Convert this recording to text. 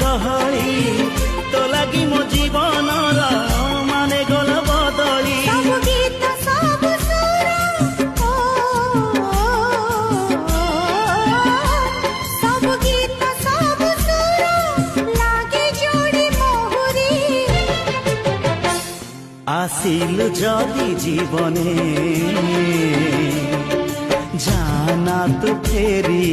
গহଳି তো লাগি মো জীবনর মানে গল বদলি ସବୁ ଗୀତ ସବୁ ସୁର ସବୁ ଗୀତ ସବୁ ସୁର ଲାଗେ ଯୋଡ଼ି ମୋହୁରି আসিলু যদি জীবনে জানা তু ফেরি